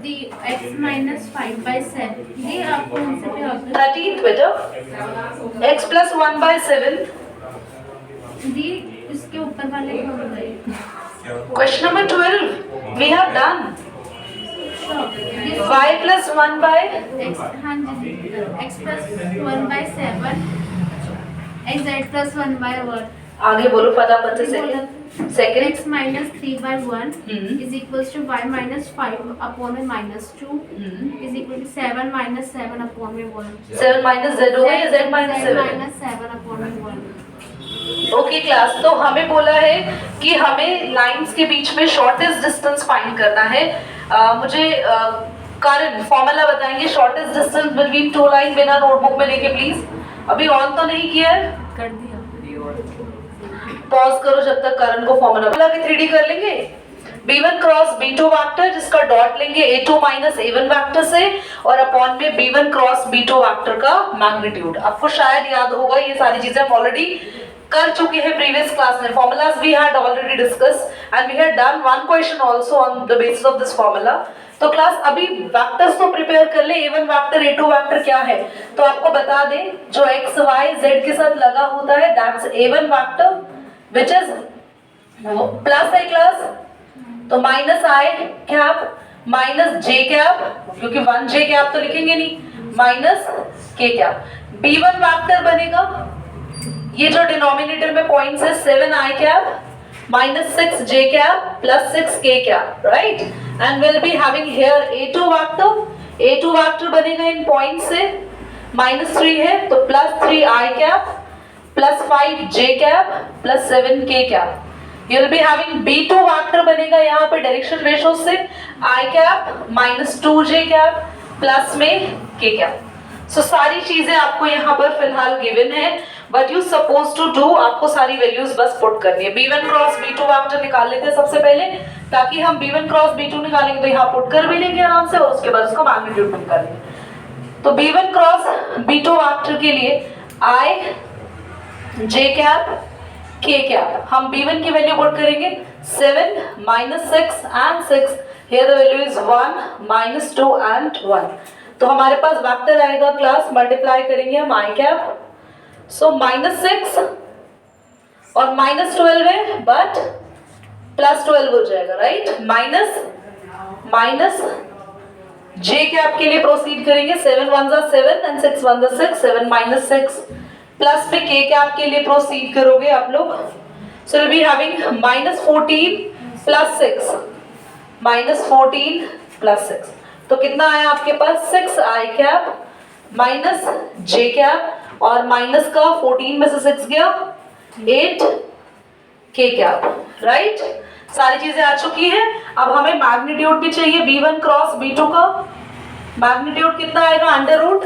दी x minus 5/7 ये आपको उनसे पे होता 13th बेटा x plus 1/7 दी इसके ऊपर वाले को हो गए question number 12 we have done y plus 1 by x हाँ जी x plus 1/7 x z plus 1/1 आगे बोलो फटाफट से second x minus 3/1 is equals to y minus 5 upon a minus 2 is equal to 7 minus 7 upon a 1 7 minus z हो गया z minus 7 minus 7 upon a 1 okay class तो हमें बोला है कि हमें लाइंस के बीच में शॉर्टेस्ट डिस्टेंस फाइंड करना है मुझे कारण फॉर्मूला बताएंगे shortest distance between two line बिना नोटबुक में लेके प्लीज अभी ऑन तो नहीं किया है कर दिया पॉज करो जब तक करण को फॉर्मूला के 3D कर लेंगे b1 क्रॉस b2 वेक्टर जिसका डॉट लेंगे a2 माइनस a1 वेक्टर से और अपॉन में b1 क्रॉस b2 वेक्टर का मैग्नीट्यूड आपको शायद याद होगा ये सारी चीजें हम ऑलरेडी कर चुके हैं प्रीवियस क्लास में formulas we had already discuss and we had done one question also on the basis of this formula तो क्लास अभी वेक्टर्स तो प्रिपेयर कर ले a1 वेक्टर a2 वेक्टर क्या है तो आपको बता दें जो x y z के साथ लगा होता है that's a1 vector which is plus है क्लास तो minus i cap minus j cap क्योंकि 1j कैप तो लिखेंगे नहीं minus k cap b1 vector बनेगा ये जो डिनोमिनेटर में पॉइंट्स है 7i cap minus 6j cap plus 6k cap right and we'll be having here a2 vector बनेगा इन पॉइंट से -3 है तो plus 3i cap plus 5j cap plus 7k cap you'll be having b2 vector बनेगा यहाँ पे direction ratio से i cap -2j cap plus में k cap so सारी चीजें आपको यहाँ पर फिलहाल गिवन है but you suppose to do आपको सारी वैल्यूज बस पुट करनी है b1 क्रॉस b2 वेक्टर निकाल लेते हैं सबसे पहले ताकि हम b1 क्रॉस b2 निकालेंगे तो यहाँ पुट कर भी लेंगे आराम से और उसके बाद उसका मैग्नीट्यूड निकालेंगे तो b1 क्रॉस b2 वेक्टर के लिए i j cap k cap हम b1 की वैल्यू पुट करेंगे 7 minus 6 and 6 here the value is 1 -2 and 1 तो हमारे पास वेक्टर आएगा क्लास मल्टीप्लाई करेंगे हम i कैप सो -6 और -12 है बट +12 हो जाएगा राइट माइनस j कैप के लिए प्रोसीड करेंगे 7 1 7 and 6 1 6 7 -6 प्लस पे k कैप के लिए प्रोसीड करोगे आप लोग so will be having -14 plus 6 तो कितना आया आपके पास 6i cap minus j cap और माइनस का 14 में से 6 गया 8 k कैप राइट सारी चीजें आ चुकी हैं अब हमें मैग्नीट्यूड भी चाहिए b1 क्रॉस b2 का मैग्नीट्यूड कितना आएगा अंडर रूट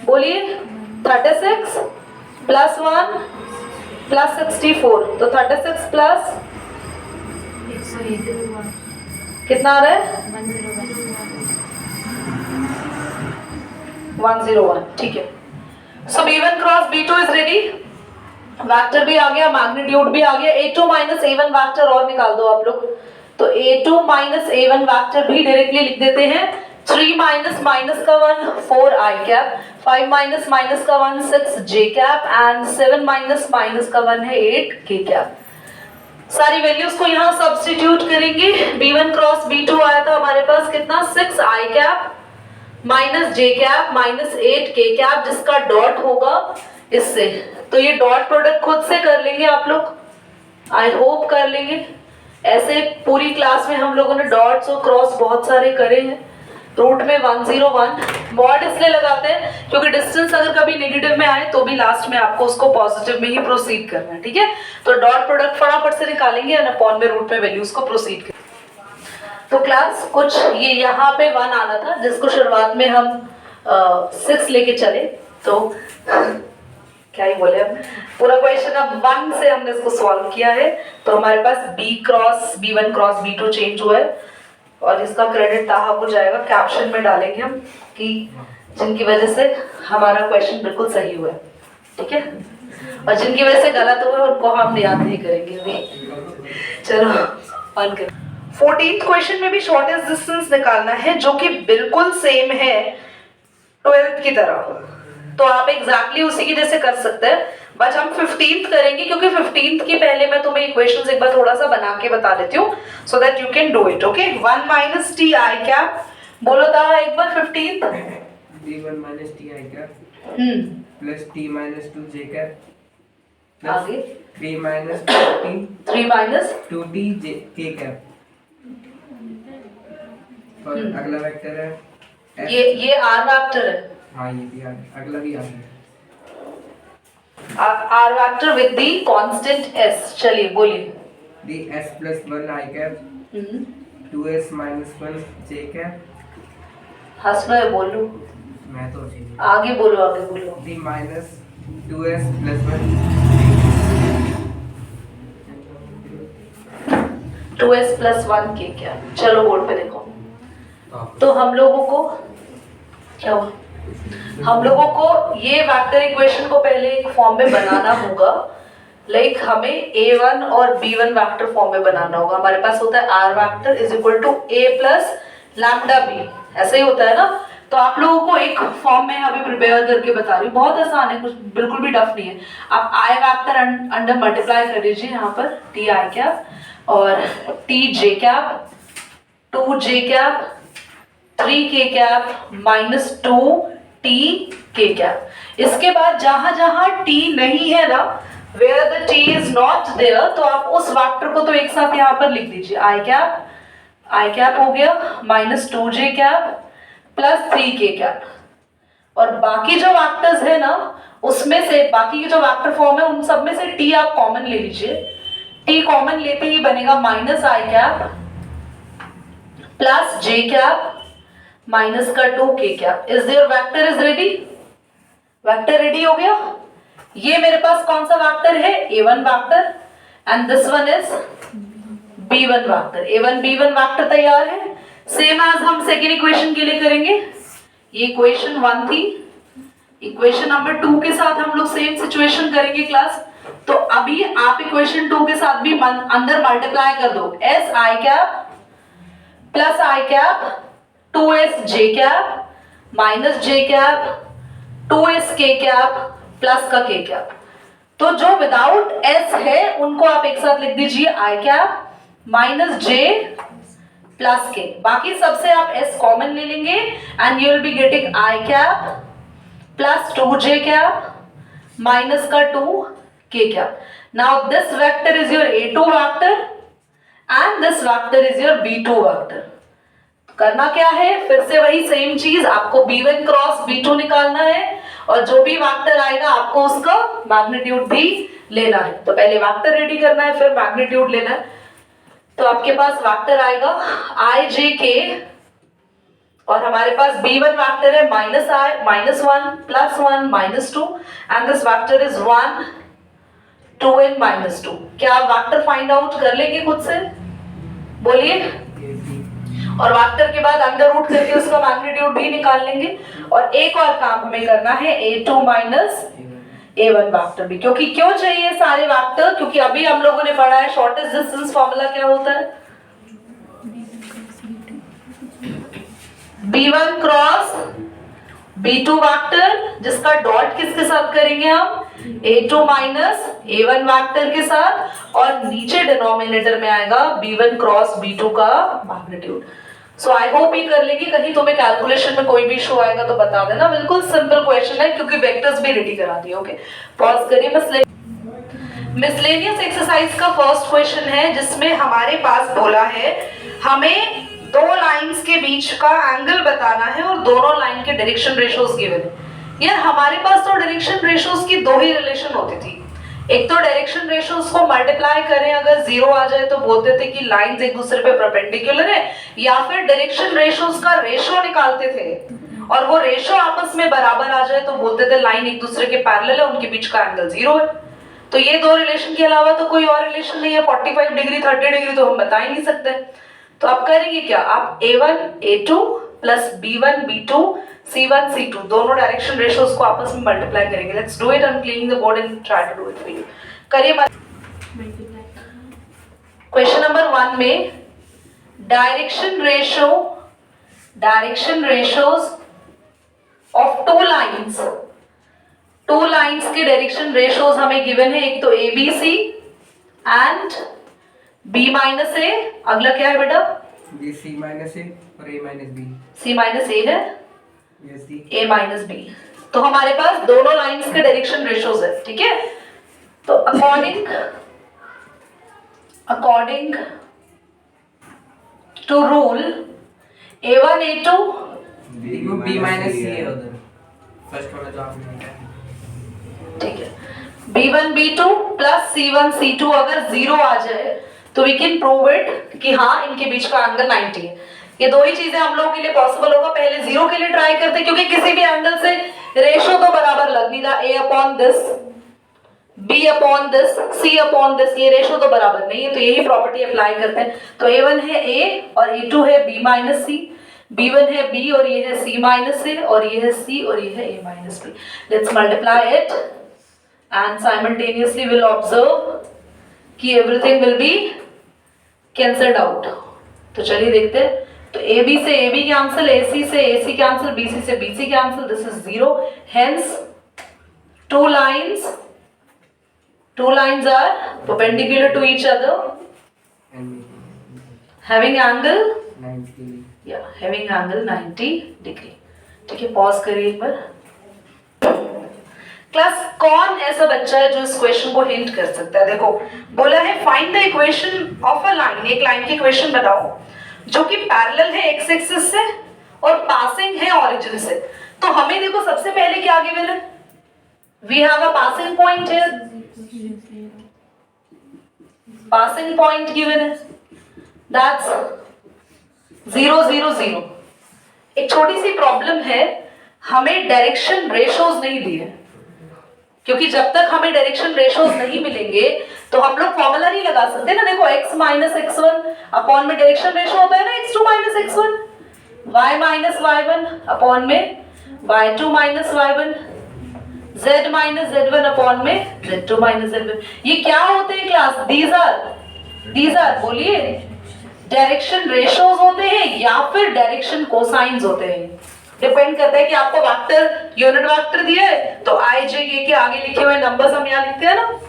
बोलिए 36 प्लस 1 प्लस 64 तो 36 प्लस कितना आ रहा है 101 ठीक है सो b1 cross b2 is ready vector भी आ गया मैग्नीट्यूड भी आ गया a2 माइनस a1 वेक्टर और निकाल दो आप लोग तो a2 माइनस a1 वेक्टर भी डायरेक्टली लिख देते हैं 3 माइनस माइनस का 1 4i कैप 5 माइनस माइनस का 1 6j cap and 7 minus minus का 1 है 8k कैप सारी वैल्यूज को यहाँ सब्स्टिट्यूट करेंगे b1 क्रॉस b2 आया था हमारे पास कितना 6i cap minus j cap minus 8k cap जिसका डॉट होगा इससे तो ये डॉट प्रोडक्ट खुद से कर लेंगे आप लोग आई होप कर लेंगे ऐसे पूरी क्लास में हम लोगों ने डॉट्स और क्रॉस बहुत सारे करे हैं रूट में 101 मॉड इसलिए लगाते हैं क्योंकि डिस्टेंस अगर कभी नेगेटिव में आए तो भी लास्ट में आपको उसको पॉजिटिव में ही प्रोसीड करना है ठीक है तो डॉट प्रोडक्ट फटाफट से निकालेंगे और अपॉन में रूट में वैल्यूज को प्रोसीड करेंगे तो क्लास कुछ ये यहाँ पे 1 आना था जिसको शुरुआत में हम 6 लेके चले तो क्या ही बोले हम पूरा क्वेश्चन अब 1 से हमने इसको सॉल्व किया है तो हमारे पास b1 क्रॉस b2 चेंज हुआ है और इसका क्रेडिट ताहा को जाएगा कैप्शन में डालेंगे हम कि जिनकी वजह से हमारा क्वेश्चन बिल्कुल सही हुआ है ठीक है और जिनकी वजह से गलत हुआ है उनको हम याद नहीं करेंगे अभी चलो ऑन कर 14th क्वेश्चन में भी शॉर्टेस्ट डिस्टेंस निकालना है जो कि बिल्कुल सेम है 12th की तरह, तो आप एग्जैक्टली उसी की जैसे कर सकते हैं, बट हम 15th करेंगे क्योंकि 15th की पहले मैं तुम्हें इक्वेशंस एक बार थोड़ा सा बना के बता देती हूँ so that you can do it. Okay, 1 minus T I cap, बोलो था एक बार 15th। b1 minus T I cap plus t minus 2 j cap आगे 3 minus 3 minus 2t k cap, और अगला वेक्टर है S। ये आर वेक्टर है, हाँ ये भी आ गया, अगला भी आ गया। R vector with the constant s. चलिए बोलिए। दी s plus 1 i cap 2s minus 1 j cap, हंस रहे बोल लो, मैं तो अच्छी आगे बोलो आगे बोलो। दी minus 2s plus 2s plus 1 के क्या, चलो बोर्ड पे देखो। 1 तो हम लोगों को क्या हुआ, हम लोगों को ये वेक्टर इक्वेशन को पहले एक फॉर्म में बनाना होगा, लाइक हमें a1 और b1 वेक्टर फॉर्म में बनाना होगा। हमारे पास होता है r vector is equal to a plus lambda b, ऐसा ही होता है ना। तो आप लोगों को एक फॉर्म में अभी प्रिपेयर करके बता रही हूँ, बहुत आसान है, कुछ बिल्कुल भी टफ नहीं है। आप i वेक्टर अंडर मल्टीप्लाई कर दीजिए यहाँ पर t i कैप और t j cap 2 j cap 3 k cap minus 2 t k cap. इसके बाद जहां जहां t नहीं है ना, where the t is not there, तो आप उस वेक्टर को तो एक साथ यहाँ पर लिख दीजिए। i कैप हो गया minus 2 j cap plus 3 k cap, और बाकी जो वेक्टर्स है ना उसमें से बाकी के जो वेक्टर फॉर्म है उन सब में से t आप कॉमन ले लीजिए। t कॉमन लेते ही बनेगा minus i cap plus j cap minus का 2 k cap. Is there vector is ready, vector ready हो गया। ये मेरे पास कौन सा वेक्टर है, a1 vector, and this one is b1 vector. a1 b1 vector तैयार है, सेम एज हम सेकेंड इक्वेशन के लिए करेंगे। ये इक्वेशन 1 थी, इक्वेशन नंबर 2 के साथ हम लोग सेम सिचुएशन करेंगे क्लास। तो अभी आप इक्वेशन 2 के साथ भी अंदर मल्टीप्लाई कर दो, s i cap plus i cap 2s j cap minus j cap 2s k cap plus का k कैप। तो जो विदाउट s है उनको आप एक साथ लिख दीजिए i cap minus j plus k, बाकी सबसे आप s कॉमन ले लेंगे and you will be getting i cap plus 2j cap minus का 2 k cap. Now this vector is your a2 vector and this vector is your b2 vector. करना क्या है, फिर से वही सेम चीज, आपको b1 क्रॉस b2 निकालना है और जो भी वेक्टर आएगा आपको उसका मैग्नीट्यूड भी लेना है। तो पहले वेक्टर रेडी करना है फिर मैग्नीट्यूड लेना है। तो आपके पास वेक्टर आएगा i j k और हमारे पास b1 वेक्टर है minus i minus 1 plus 1 minus 2 and this vector is 1 2 and minus 2। क्या आप वेक्टर फाइंड आउट कर लेंगे खुद से, बोलिए। और वेक्टर के बाद अंडर रूट करके उसका मैग्नीट्यूड भी निकाल लेंगे। और एक और काम हमें करना है a2 माइनस a1 वेक्टर भी, क्योंकि क्यों चाहिए सारे वेक्टर, क्योंकि अभी हम लोगों ने पढ़ा है शॉर्टेस्ट डिस्टेंस फॉर्मूला क्या होता है, b1 क्रॉस b2 वेक्टर, जिसका डॉट किसके साथ करेंगे हम, a2 माइनस a1 वेक्टर के साथ, और नीचे डिनोमिनेटर में आएगा b1 क्रॉस b2 का मैग्नीट्यूड। सो आई होप ये कर लेंगे, कहीं तुम्हें कैलकुलेशन में कोई भी इशू आएगा तो बता देना। बिल्कुल सिंपल क्वेश्चन है क्योंकि वेक्टर्स भी रेडी करा दिए। ओके, पॉज करिए। मिसलेनियस एक्सरसाइज का फर्स्ट क्वेश्चन है जिसमें हमारे पास बोला है हमें दो लाइंस के बीच का एंगल बताना है और दोनों लाइन के डायरेक्शन रेशियोज गिवन है। यार हमारे पास तो डायरेक्शन रेशियोज की दो ही रिलेशन होती थी, एक तो डायरेक्शन रेशियोज को मल्टीप्लाई करें अगर 0 आ जाए तो बोलते थे कि लाइंस एक दूसरे पे परपेंडिकुलर है, या फिर डायरेक्शन रेशियोज का रेशियो निकालते थे और वो रेशियो आपस में बराबर आ जाए तो बोलते थे लाइन एक दूसरे के पैरेलल है, उनके बीच का एंगल 0 है। तो ये दो रिलेशन के अलावा तो कोई और रिलेशन नहीं है। 45 डिग्री 30 डिग्री तो हम बता ही नहीं सकते। तो आप करेंगे क्या, आप a1 a2 plus b1 b2 c1 c2 दोनों डायरेक्शन रेशियोज को आपस में मल्टीप्लाई करेंगे। Let's do it, I am cleaning the board and try to do it for you. करिए। क्वेश्चन नंबर 1 में direction ratios of two lines के direction ratios हमें given है, एक तो ABC and B minus A, अगला क्या है बेटा? C माइनस A और A minus B। C minus A है, Yes, D। A minus B। तो हमारे पास दोनों लाइंस के डायरेक्शन रेशियोज है, ठीक है। तो according to rule A1 A2 B minus C है उधर, फर्स्ट वाला जो आपने लिखा है। ठीक है, B1 B2 plus C1 C2 अगर 0 आ जाए तो वी कैन प्रूव इट कि हाँ इनके बीच का एंगल 90 है। ये दो ही चीजें हम लोगों के लिए पॉसिबल होगा। पहले 0 के लिए ट्राई करते हैं, क्योंकि किसी भी एंगल से रेशियो तो बराबर लग नहीं रहा, A upon this, B upon this, C upon this, ये रेशियो तो बराबर नहीं है, तो यही प्रॉपर्टी अप्लाई करते हैं। तो A1 है A और A2 है B माइनस C, B1 है B और ये है C माइनस A और ये है C और ये है A minus B। Let's multiply it and simultaneously we'll observe कि everything will be cancelled out। तो चलिए देखते हैं। तो AB से AB cancel, AC से AC cancel, BC से BC cancel, this is 0, hence two lines are perpendicular to each other having angle 90 degree। ठीक है, पॉज करिए एक बार। क्लास कौन ऐसा बच्चा है जो इस क्वेश्चन को हिंट कर सकता है? देखो बोला है find the equation of a line, एक लाइन की इक्वेशन बताओ जो कि पैरेलल है एक्स एक्सिस से और पासिंग है ऑरिजिन से। तो हमें देखो सबसे पहले क्या गिवन है, we have a passing point here, passing point given है, दैट्स 0 0 0। एक छोटी सी प्रॉब्लम है, हमें डायरेक्शन रेशियोज नहीं दिए, क्योंकि जब तक हमें डायरेक्शन रेशियोज नहीं मिलेंगे तो हम लोग फॉर्मूला नहीं लगा सकते ना। देखो x माइनस x1 अपॉन में डायरेक्शन रेशियो होता है ना x2 minus x1, y minus y1 upon में y2 minus y1, z minus z1 upon में z2 माइनस z1। ये क्या होते हैं क्लास? दीज आर बोलिए डायरेक्शन रेशियोज होते हैं या फिर डायरेक्शन कोसाइंस होते हैं। डिपेंड करता है कि आपको वेक्टर यूनिट वेक्टर दिया है तो आई जे के आगे लिखे हुए नंबर्स हम यहाँ लिखते हैं ना।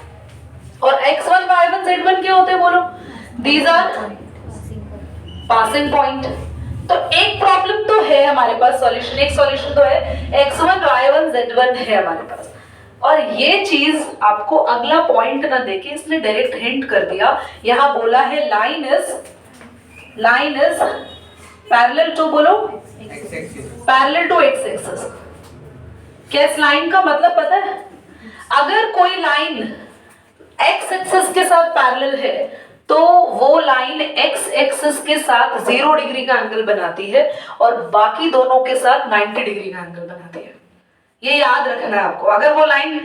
और x1 y1 z1 क्या होते हैं बोलो? These are passing point. तो एक प्रॉब्लम तो है हमारे पास, सॉल्यूशन, एक सॉल्यूशन तो है, x1 y1 z1 है हमारे पास। और ये चीज आपको अगला पॉइंट ना देके इसने डायरेक्ट हिंट कर दिया। यहाँ बोला है लाइन इज पैरेलल टू, बोलो पैरेलल टू एक्स एक्सिस। क्या इस लाइन का मतलब पता है? अगर कोई लाइन एक्स एक्सिस के साथ पैरेलल है तो वो लाइन एक्स एक्सिस के साथ 0 डिग्री का एंगल बनाती है और बाकी दोनों के साथ 90 डिग्री का एंगल बनाती है। ये याद रखना है आपको। अगर वो लाइन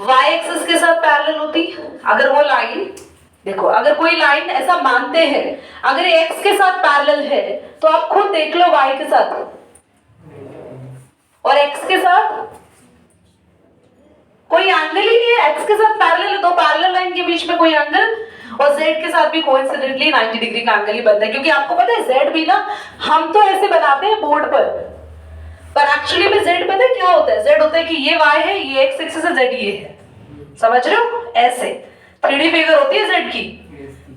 y एक्सिस के साथ पैरेलल होती, अगर वो लाइन, देखो अगर कोई लाइन ऐसा मानते हैं अगर x के साथ पैरेलल है तो आप खुद देख लो y के साथ और x के साथ कोई एंगल ही नहीं है। x के साथ पैरेलल है, दो पैरेलल लाइन के बीच में कोई एंगल, और z के साथ भी कोइंसिडेंटली 90 डिग्री का एंगल ही बनता है। क्योंकि आपको पता है z भी ना, हम तो ऐसे बनाते हैं बोर्ड पर एक्चुअली में z पता है क्या होता है? z होता है कि ये y है, ये x एक्सिस है, z ये है, समझ रहे हो? ऐसे 3D फिगर होती है z की।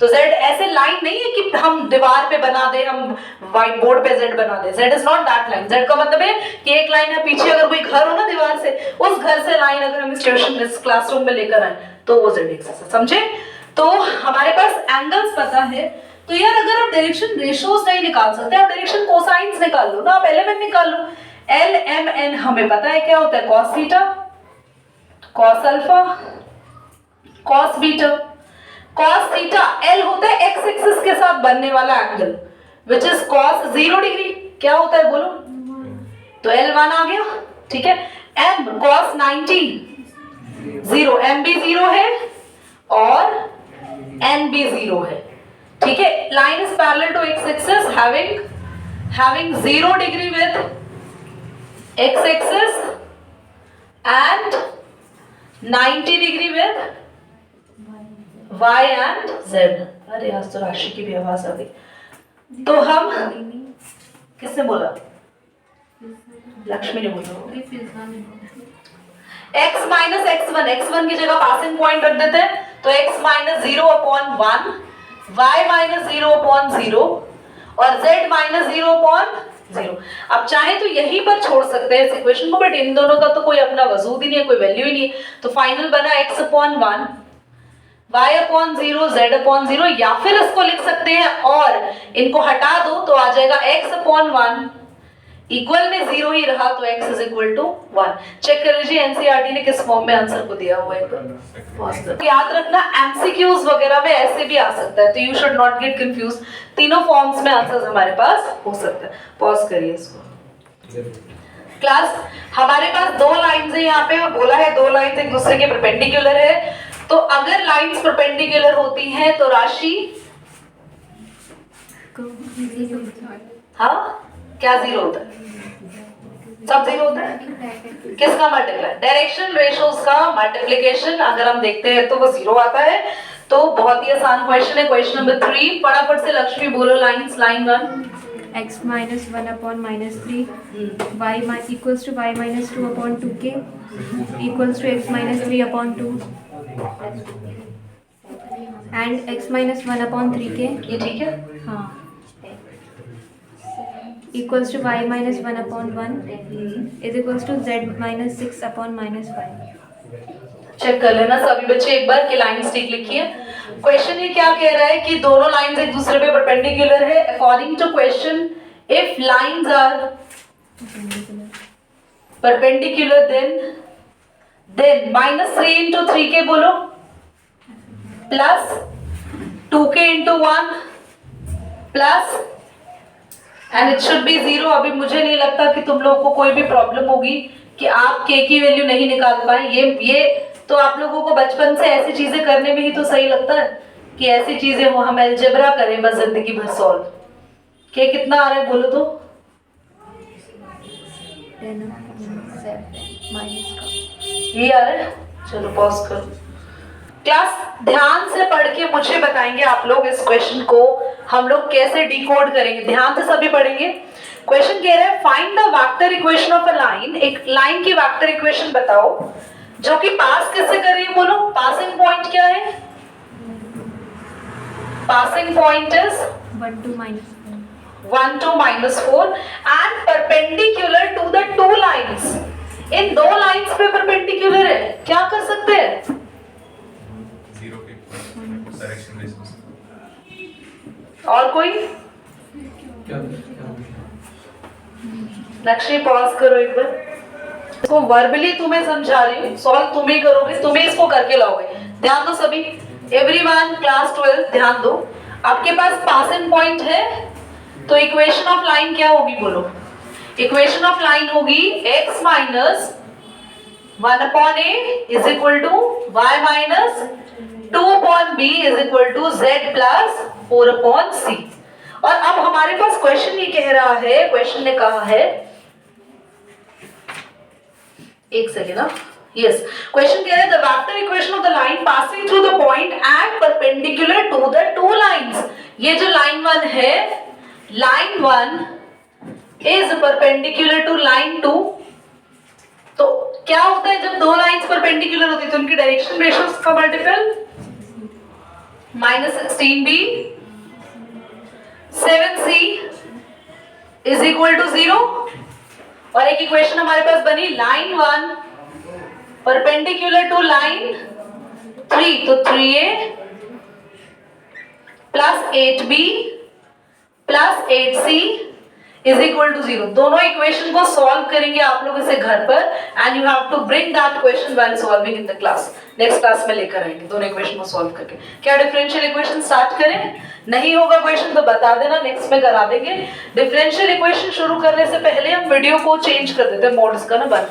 तो z ऐसे लाइन नहीं है कि हम दीवार पे बना दे, हम व्हाइट बोर्ड पे z बना दे। z is not that line. z का मतलब है कि एक लाइन है पीछे, अगर कोई घर हो ना दीवार से, उस घर से लाइन अगर हम ट्यूशन इस क्लासरूम में लेकर आए तो वो z एक्सिस है, समझे? तो हमारे पास एंगल्स पता है। तो यार अगर आप डायरेक्शन रेशियोज नहीं निकाल सकते, आप डायरेक्शन कोसाइंस निकाल लो ना, आप एलिमेंट निकाल लो। एल एम एन हमें पता है क्या होता है? Cos theta, cos alpha, cos beta. Cos theta L होता है एक्स एक्सिस के साथ बनने वाला angle which is cos 0 degree. क्या होता है बोलो? तो L1 आ गया, ठीक है। M कॉस 90 0, M भी 0 है और N भी 0 है, ठीक है। Line is parallel to X axis having 0 degree with X axis and 90 degree with y and z। अरे आज तो राशि की भी आवाज आ गई। तो हम किसने बोला? लक्ष्मी ने बोला। x माइनस x1 की जगह पासिंग पॉइंट रख देते हैं, तो x माइनस 0/1, y माइनस 0/0 और z माइनस 0/0। अब चाहे तो यहीं पर छोड़ सकते हैं इस इक्वेशन को, बट इन दोनों का तो कोई अपना वजूद ही नहीं है, कोई वैल्यू ही नहीं है। तो फाइनल बना x/1, y/0, z/0, या फिर इसको लिख सकते हैं और इनको हटा दो तो आ जाएगा x/1 इक्वल में 0 ही रहा तो x is equal to 1। Check कर लीजिए एनसीईआरटी ने किस फॉर्म में आंसर को दिया हुआ है। तो याद रखना एमसीक्यूज वगैरह में ऐसे भी आ सकता है, तो you should not get confuse. तीनों फॉर्म्स में आंसर्स हमारे पास हो सकता है। पॉज करिए इसको। क्लास हमारे पास दो लाइंस है यहाँ पे, और बोला है दो लाइंस एक दूसरे के परपेंडिकुलर है। तो अगर लाइंस परपेंडिकुलर होती हैं तो राशि हाँ क्या जीरो होता है? सब जीरो होता है। किसका मल्टीप्लाई? डायरेक्शन रेशियोज का मल्टीप्लिकेशन अगर हम देखते हैं तो वो जीरो आता है। तो बहुत ही आसान क्वेश्चन है। क्वेश्चन नंबर 3 फटाफट से लक्ष्मी बोलो lines. Line 1 x minus 1/-3 y equals to y minus 2/2k equals to x minus 3/2 and x minus 1/3k ये ठीक है? हाँ equals to y minus 1/1 is equals to z minus 6/-5। Check कर लेना सभी बच्चे एक बार कि लाइंस ठीक लिखी है। क्वेश्चन ये क्या कह रहा है कि दोनों लाइंस एक दूसरे पे परपेंडिकुलर है। According to question if lines are perpendicular then -3 into 3k बोलो plus 2k into 1 plus and it should be 0। अभी मुझे नहीं लगता कि तुम लोगों को कोई भी प्रॉब्लम होगी कि आप k की वैल्यू नहीं निकाल पाए। ये तो आप लोगों को बचपन से ऐसी चीजें करने में ही तो सही लगता है कि ऐसी चीजें हो, हम अलजेब्रा करें बस जिंदगी भर सॉल्व। k कितना आ रहा है बोलो तो? 10/7 ये आ रहा है। चलो पॉज करो। क्लास ध्यान से पढ़ के मुझे बताएंगे आप लोग इस क्वेश्चन को हम लोग कैसे डिकोड करेंगे। ध्यान से सभी पढ़ेंगे। क्वेश्चन कह रहा है find the vector equation of a line. एक लाइन की वेक्टर इक्वेशन बताओ जो कि पास किससे कर रही है बोलो। पासिंग पॉइंट क्या है? Passing point is 1 to -1 to -4 and perpendicular to the two lines. इन दो लाइंस पे परपेंडिकुलर है, क्या कर सकते हैं? जीरो के डायरेक्शन रेशियो। और कोई? लक्ष्य पॉज करो एक बार। इसको वर्बली तुम्हें समझा रही हूँ, सॉल्व तुम ही करोगे, तुम ही इसको करके लाओगे। ध्यान दो सभी, एवरीवन क्लास 12 ध्यान दो। आपके पास पासिंग पॉइंट है तो इक्वेशन ऑफ लाइन क्या होगी बोलो। इक्वेशन ऑफ लाइन होगी x minus 1/a is equal to y minus 2/b is equal to z plus 4/c। और अब हमारे पास क्वेश्चन ये कह रहा है, क्वेश्चन ने कहा है, एक सेकेंड ना, यस क्वेश्चन कह रहा है the vector equation of the line passing through the point and perpendicular to the two lines. ये जो लाइन 1 है, line 1 is perpendicular to line 2। तो क्या होता है जब दो लाइंस परपेंडिकुलर होती है तो उनकी डायरेक्शन रेशियोज का multiple -16b 7c is equal to 0। और एक इक्वेशन हमारे पास बनी लाइन 1 परपेंडिकुलर टू लाइन 3 तो 3a plus 8b plus 8c is equal to 0। दोनों इक्वेशन को सॉल्व करेंगे आप लोग इसे घर पर and you have to bring that question when solving in the class. Next class में लेकर आएंगे दोनों इक्वेशन को सॉल्व करके। क्या डिफरेंशियल इक्वेशन स्टार्ट करें? नहीं होगा क्वेश्चन तो बता देना, नेक्स्ट में करा देंगे। डिफरेंशियल इक्वेशन शुरू करने से पहले हम वीडियो को चेंज कर देते हैं, मोड्स का ना बंद।